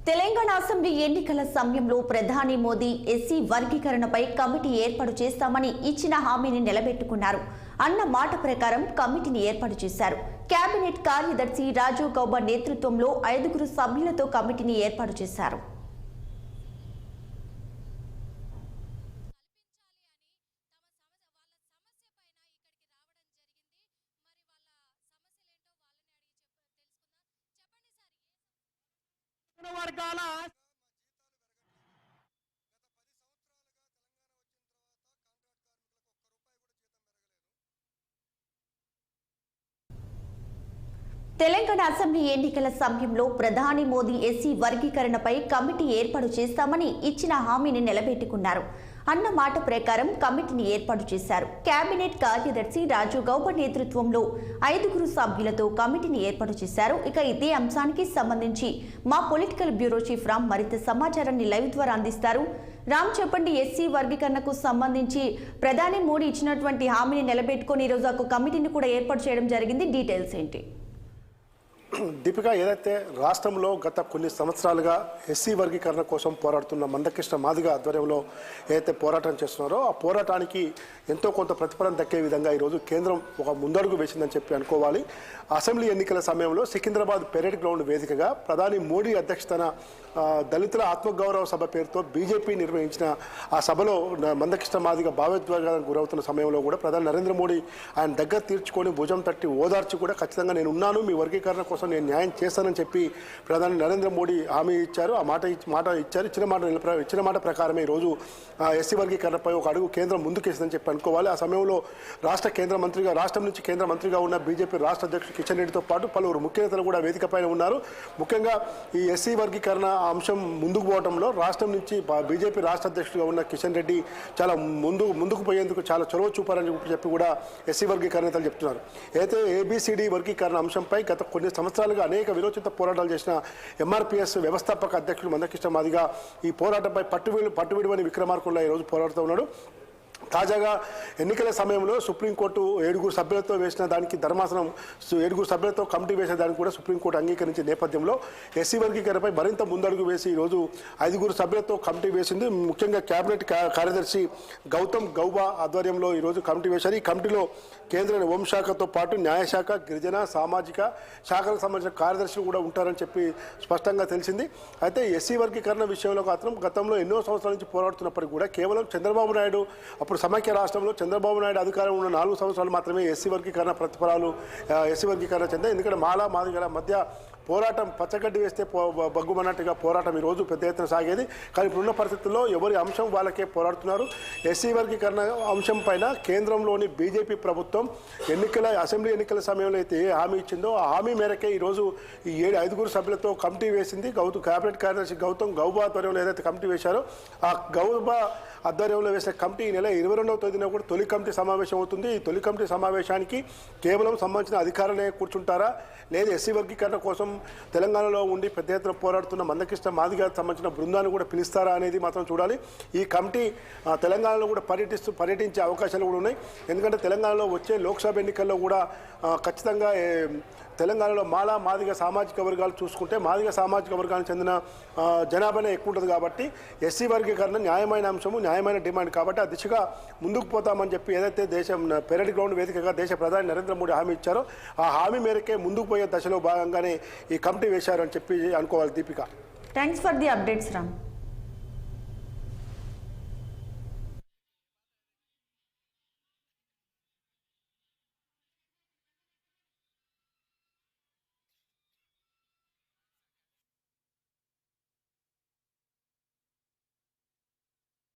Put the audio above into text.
Telangana assembly ఎన్నికల సమయంలో ప్రధాని మోదీ ఎస్సీ వర్గీకరణపై కమిటీ ఏర్పాటు చేస్తామని ఇచ్చిన హామీని నిలబెట్టుకున్నారు. అన్న మాట ప్రకారం కమిటీని ఏర్పాటు చేశారు. కేబినెట్ కార్యదర్శి రాజీవ్ గౌబా నేతృత్వంలో 5 సభ్యులతో కమిటీని ఏర్పాటు చేశారు. వర్గాల తెలంగాణ అసెంబ్లీ ఎన్నికల సమయంలో ప్రధాని మోదీ ఎస్సీ వర్గీకరణపై కమిటీ ఏర్పాటు చేస్తామని ఇచ్చిన హామీని నిలబెట్టుకున్నారు. అన్న మాట ప్రకారం కమిటీని ఏర్పాటు చేశారు. కేబినెట్ కార్యదర్శి రాజీవ్ గౌబా నేతృత్వంలో 5 సభ్యులతో కమిటీని ఏర్పాటు చేశారు. ఇక ఇదే అంశానికి సంబంధించి మా పొలిటికల్ బ్యూరో చీఫ్ రామ్ మరింత సమాచారాన్ని లైవ్ ద్వారా అందిస్తారు. రామ్, చెప్పండి, ఎస్సీ వర్గీకరణకు సంబంధించి ప్రధాని మోడీ ఇచ్చినటువంటి హామీని నిలబెట్టుకొని ఈరోజు ఒక కమిటీని కూడా ఏర్పాటు చేయడం జరిగింది. డీటెయిల్స్ ఏంటి? దీపిక, ఏదైతే రాష్ట్రంలో గత కొన్ని సంవత్సరాలుగా ఎస్సీ వర్గీకరణ కోసం పోరాడుతున్న మందకృష్ణ మాదిగ ఆధ్వర్యంలో ఏదైతే పోరాటం చేస్తున్నారో ఆ పోరాటానికి ఎంతో కొంత ప్రతిఫలం దక్కే విధంగా ఈరోజు కేంద్రం ఒక ముందడుగు వేసిందని చెప్పి అనుకోవాలి. అసెంబ్లీ ఎన్నికల సమయంలో సికింద్రాబాద్ పెరేడ్ గ్రౌండ్ వేదికగా ప్రధాని మోడీ అధ్యక్షతన దళితుల ఆత్మగౌరవ సభ పేరుతో బీజేపీ నిర్వహించిన ఆ సభలో మందకృష్ణ మాదిగ భావోద్వేగాలకు గురవుతున్న సమయంలో కూడా ప్రధాని నరేంద్ర మోడీ ఆయన దగ్గర తీర్చుకొని భుజం తట్టి ఓదార్చి కూడా ఖచ్చితంగా నేను ఉన్నాను, మీ వర్గీకరణ కోసం నేను న్యాయం చేస్తానని చెప్పి ప్రధాని నరేంద్ర మోడీ హామీ ఇచ్చారు. ఆ మాట ఇచ్చారు. ఇచ్చిన మాట ప్రకారమే ఈరోజు ఎస్సీ వర్గీకరణపై ఒక అడుగు కేంద్రం ముందుకేసిందని చెప్పి అనుకోవాలి. ఆ సమయంలో రాష్ట్రం నుంచి కేంద్ర మంత్రిగా ఉన్న బీజేపీ రాష్ట్ర అధ్యక్షుడు కిషన్ రెడ్డితో పాటు పలువురు ముఖ్య నేతలు కూడా వేదికపైన ఉన్నారు. ముఖ్యంగా ఈ ఎస్సీ వర్గీకరణ అంశం ముందుకు పోవడంలో రాష్ట్రం నుంచి బీజేపీ రాష్ట్ర అధ్యక్షుడిగా ఉన్న కిషన్ రెడ్డి చాలా ముందుకు పోయేందుకు చాలా చొరవ చూపారని చెప్పి కూడా ఎస్సీ వర్గీకరణ నేతలు చెప్తున్నారు. అయితే ఏబిసిడి వర్గీకరణ అంశంపై గత కొన్ని సంవత్సరాలుగా అనేక విరోచిత పోరాటాలు చేసిన ఎంఆర్పీఎస్ వ్యవస్థాపక అధ్యక్షుడు మందకృష్ణ మాదిగ ఈ పోరాటంపై పట్టువిడవని విక్రమార్కుల్లా ఈరోజు పోరాడుతూ ఉన్నాడు. తాజాగా ఎన్నికల సమయంలో సుప్రీంకోర్టు 7 సభ్యులతో వేసిన దానికి ధర్మాసనం 7 సభ్యులతో కమిటీ వేసిన దానికి కూడా సుప్రీంకోర్టు అంగీకరించిన నేపథ్యంలో ఎస్సీ వర్గీకరణపై మరింత ముందడుగు వేసి ఈరోజు 5 సభ్యులతో కమిటీ వేసింది. ముఖ్యంగా కేబినెట్ కార్యదర్శి గౌతమ్ గౌబా ఆధ్వర్యంలో ఈరోజు కమిటీ వేశారు. ఈ కమిటీలో కేంద్ర హోంశాఖతో పాటు న్యాయశాఖ, గిరిజన, సామాజిక శాఖలకు సంబంధించిన కార్యదర్శులు కూడా ఉంటారని చెప్పి స్పష్టంగా తెలిసింది. అయితే ఎస్సీ వర్గీకరణ విషయంలో మాత్రం గతంలో ఎన్నో సంవత్సరాల నుంచి పోరాడుతున్నప్పటికీ కూడా కేవలం చంద్రబాబు నాయుడు అప్పుడు సమైక్య రాష్ట్రంలో చంద్రబాబు నాయుడు అధికారం ఉన్న 4 సంవత్సరాలు మాత్రమే ఎస్సీ వర్గీకరణ ప్రతిఫలాలు ఎస్సీ వర్గీకరణ చెందాయి. ఎందుకంటే మాదిగల మధ్య పోరాటం పచ్చగడ్డి వేస్తే బగ్గుమన్నట్టుగా పోరాటం ఈరోజు పెద్ద ఎత్తున సాగేది. కానీ ఇప్పుడున్న పరిస్థితుల్లో ఎవరి అంశం వాళ్ళకే పోరాడుతున్నారు. ఎస్సీ వర్గీకరణ అంశం పైన కేంద్రంలోని బీజేపీ ప్రభుత్వం అసెంబ్లీ ఎన్నికల సమయంలో అయితే ఏ హామీ ఇచ్చిందో ఆ హామీ మేరకే ఈరోజు ఈ 5 సభ్యులతో కమిటీ వేసింది. కేబినెట్ కార్యదర్శి గౌతమ్ గౌబా ఆధ్వర్యంలో ఏదైతే కమిటీ వేశారో ఆ గౌబా ఆధ్వర్యంలో వేసిన కమిటీ ఈ నెల 22వ తేదీన కూడా తొలి కమిటీ సమావేశం అవుతుంది. ఈ తొలి కమిటీ సమావేశానికి కేవలం సంబంధించిన అధికారులే కూర్చుంటారా, లేదా ఎస్సీ వర్గీకరణ కోసం తెలంగాణలో ఉండి పెద్ద ఎత్తున పోరాడుతున్న మందకృష్ణ మాదిగకు సంబంధించిన బృందాన్ని కూడా పిలుస్తారా అనేది మాత్రం చూడాలి. ఈ కమిటీ తెలంగాణలో కూడా పర్యటించే అవకాశాలు కూడా ఉన్నాయి. ఎందుకంటే తెలంగాణలో వచ్చే లోక్సభ ఎన్నికల్లో కూడా ఖచ్చితంగా తెలంగాణలో మాదిగ సామాజిక వర్గాలు చూసుకుంటే మాదిగ సామాజిక వర్గానికి చెందిన జనాభానే ఎక్కువ ఉంటుంది. కాబట్టి ఎస్సీ వర్గీకరణ న్యాయమైన అంశము, న్యాయమైన డిమాండ్ కాబట్టి ఆ దిశగా ముందుకు పోతామని చెప్పి ఏదైతే పెరేడ్ గ్రౌండ్ వేదికగా దేశ ప్రధాని నరేంద్ర మోడీ హామీ ఇచ్చారో ఆ హామీ మేరకే ముందుకు పోయే దశలో భాగంగానే ఈ కమిటీ వేశారు అని చెప్పి అనుకోవాలి. Deepika, thanks for the updates Ram.